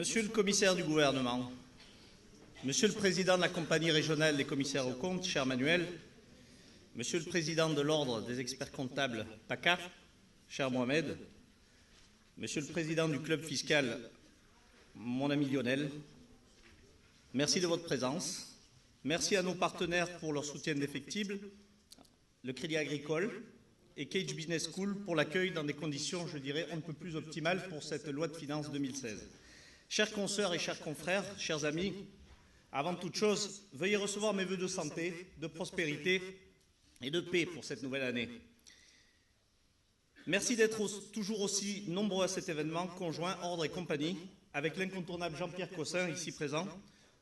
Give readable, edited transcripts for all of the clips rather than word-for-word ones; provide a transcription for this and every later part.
Monsieur le commissaire du gouvernement, Monsieur le président de la compagnie régionale des commissaires aux comptes, cher Manuel, Monsieur le président de l'ordre des experts comptables PACA, cher Mohamed, Monsieur le président du club fiscal, mon ami Lionel, merci de votre présence. Merci à nos partenaires pour leur soutien indéfectible, le Crédit Agricole et Cage Business School pour l'accueil dans des conditions, je dirais, un peu plus optimales pour cette loi de finances 2016. Chers consoeurs et chers confrères, chers amis, avant toute chose, veuillez recevoir mes vœux de santé, de prospérité et de paix pour cette nouvelle année. Merci d'être toujours aussi nombreux à cet événement conjoint Ordre et Compagnie, avec l'incontournable Jean-Pierre Cossin, ici présent,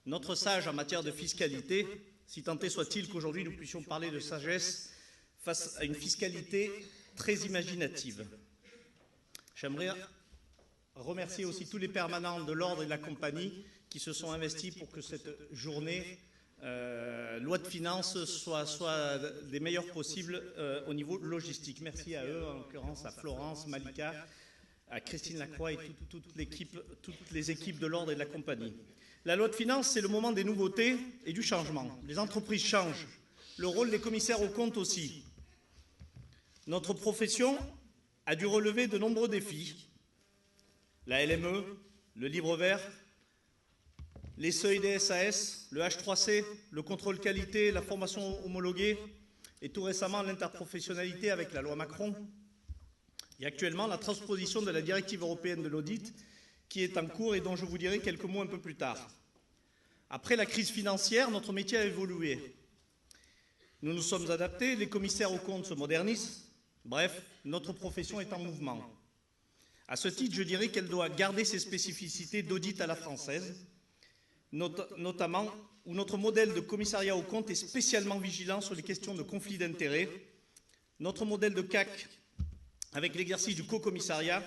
notre sage en matière de fiscalité, si tant est soit-il qu'aujourd'hui nous puissions parler de sagesse face à une fiscalité très imaginative. J'aimerais remercier aussi tous les permanents de l'Ordre et de la Compagnie qui se sont investis pour que cette journée loi de finances soit des meilleures possibles au niveau logistique. Merci à eux, en l'occurrence à Florence, Malika, à Christine Lacroix et toutes les équipes de l'Ordre et de la Compagnie. La loi de finances, c'est le moment des nouveautés et du changement. Les entreprises changent, le rôle des commissaires aux comptes aussi. Notre profession a dû relever de nombreux défis. La LME, le livre vert, les seuils des SAS, le H3C, le contrôle qualité, la formation homologuée et tout récemment l'interprofessionnalité avec la loi Macron et actuellement la transposition de la directive européenne de l'audit qui est en cours et dont je vous dirai quelques mots un peu plus tard. Après la crise financière, notre métier a évolué. Nous nous sommes adaptés, les commissaires aux comptes se modernisent, bref, notre profession est en mouvement. À ce titre, je dirais qu'elle doit garder ses spécificités d'audit à la française, notamment où notre modèle de commissariat aux comptes est spécialement vigilant sur les questions de conflit d'intérêts. Notre modèle de CAC, avec l'exercice du co-commissariat,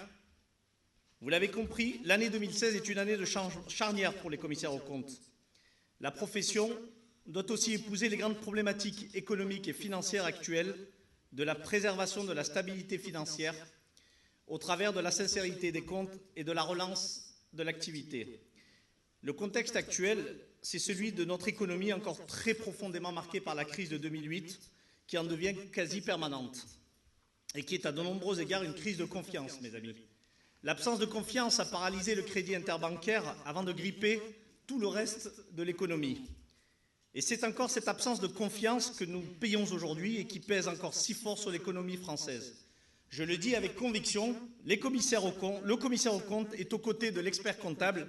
vous l'avez compris, l'année 2016 est une année de charnière pour les commissaires aux comptes. La profession doit aussi épouser les grandes problématiques économiques et financières actuelles de la préservation de la stabilité financière au travers de la sincérité des comptes et de la relance de l'activité. Le contexte actuel, c'est celui de notre économie encore très profondément marquée par la crise de 2008, qui en devient quasi permanente et qui est à de nombreux égards une crise de confiance, mes amis. L'absence de confiance a paralysé le crédit interbancaire avant de gripper tout le reste de l'économie. Et c'est encore cette absence de confiance que nous payons aujourd'hui et qui pèse encore si fort sur l'économie française. Je le dis avec conviction, le commissaire aux comptes est aux côtés de l'expert comptable,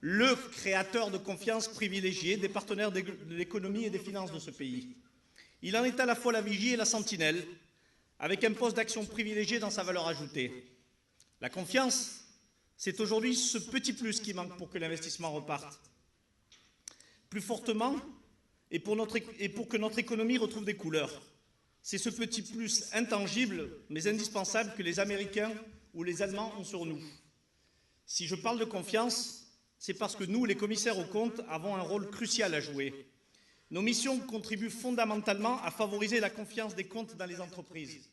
le créateur de confiance privilégié des partenaires de l'économie et des finances de ce pays. Il en est à la fois la vigie et la sentinelle, avec un poste d'action privilégié dans sa valeur ajoutée. La confiance, c'est aujourd'hui ce petit plus qui manque pour que l'investissement reparte plus fortement et pour que notre économie retrouve des couleurs. C'est ce petit plus intangible, mais indispensable, que les Américains ou les Allemands ont sur nous. Si je parle de confiance, c'est parce que nous, les commissaires aux comptes, avons un rôle crucial à jouer. Nos missions contribuent fondamentalement à favoriser la confiance des comptes dans les entreprises.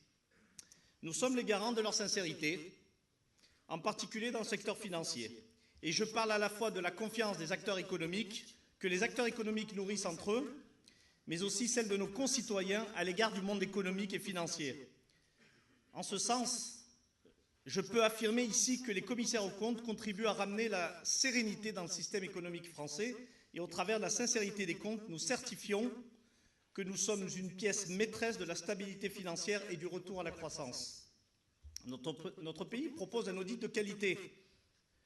Nous sommes les garants de leur sincérité, en particulier dans le secteur financier. Et je parle à la fois de la confiance des acteurs économiques, que les acteurs économiques nourrissent entre eux, mais aussi celle de nos concitoyens à l'égard du monde économique et financier. En ce sens, je peux affirmer ici que les commissaires aux comptes contribuent à ramener la sérénité dans le système économique français et au travers de la sincérité des comptes, nous certifions que nous sommes une pièce maîtresse de la stabilité financière et du retour à la croissance. Notre pays propose un audit de qualité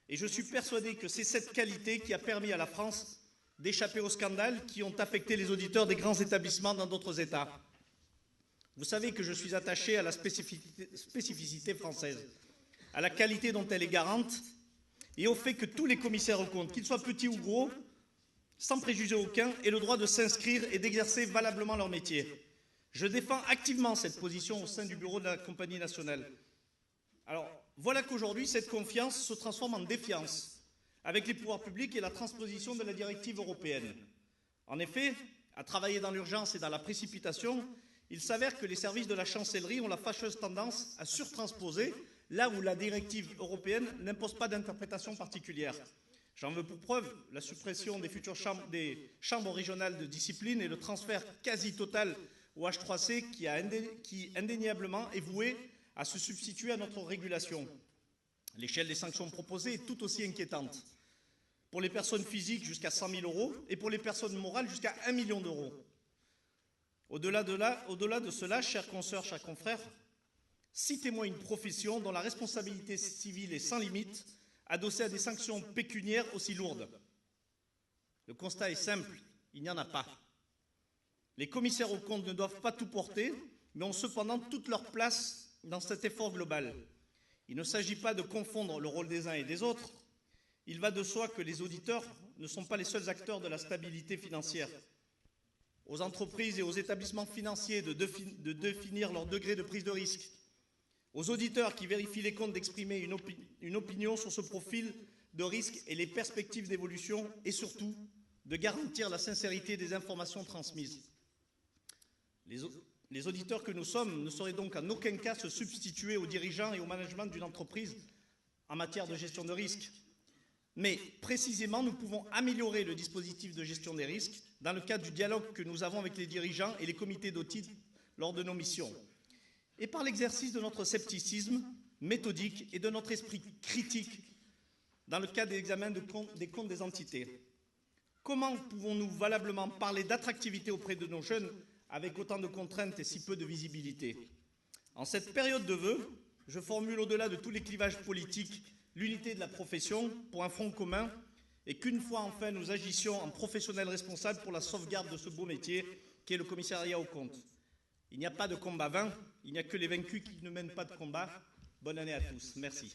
et je suis persuadé que c'est cette qualité qui a permis à la France d'échapper aux scandales qui ont affecté les auditeurs des grands établissements dans d'autres États. Vous savez que je suis attaché à la spécificité française, à la qualité dont elle est garante et au fait que tous les commissaires aux comptes, qu'ils soient petits ou gros, sans préjugé aucun, aient le droit de s'inscrire et d'exercer valablement leur métier. Je défends activement cette position au sein du bureau de la Compagnie nationale. Alors, voilà qu'aujourd'hui, cette confiance se transforme en défiance avec les pouvoirs publics et la transposition de la directive européenne. En effet, à travailler dans l'urgence et dans la précipitation, il s'avère que les services de la chancellerie ont la fâcheuse tendance à surtransposer là où la directive européenne n'impose pas d'interprétation particulière. J'en veux pour preuve la suppression des futures chambres régionales de discipline et le transfert quasi total au H3C qui indéniablement est voué à se substituer à notre régulation. L'échelle des sanctions proposées est tout aussi inquiétante. Pour les personnes physiques, jusqu'à 100 000 € et pour les personnes morales, jusqu'à 1 million d'euros. Au-delà de cela, chers consoeurs, chers confrères, citez-moi une profession dont la responsabilité civile est sans limite, adossée à des sanctions pécuniaires aussi lourdes. Le constat est simple, il n'y en a pas. Les commissaires aux comptes ne doivent pas tout porter, mais ont cependant toute leur place dans cet effort global. Il ne s'agit pas de confondre le rôle des uns et des autres. Il va de soi que les auditeurs ne sont pas les seuls acteurs de la stabilité financière. Aux entreprises et aux établissements financiers de définir leur degré de prise de risque. Aux auditeurs qui vérifient les comptes d'exprimer une opinion sur ce profil de risque et les perspectives d'évolution, et surtout de garantir la sincérité des informations transmises. Les auditeurs que nous sommes ne sauraient donc en aucun cas se substituer aux dirigeants et au management d'une entreprise en matière de gestion de risque. Mais précisément, nous pouvons améliorer le dispositif de gestion des risques dans le cadre du dialogue que nous avons avec les dirigeants et les comités d'audit lors de nos missions, et par l'exercice de notre scepticisme méthodique et de notre esprit critique dans le cadre de l'examen des comptes des entités. Comment pouvons-nous valablement parler d'attractivité auprès de nos jeunes avec autant de contraintes et si peu de visibilité? En cette période de vœux, je formule au-delà de tous les clivages politiques l'unité de la profession pour un front commun et qu'une fois enfin nous agissions en professionnels responsables pour la sauvegarde de ce beau métier qu'est le commissariat aux comptes. Il n'y a pas de combat vain, il n'y a que les vaincus qui ne mènent pas de combat. Bonne année à tous. Merci.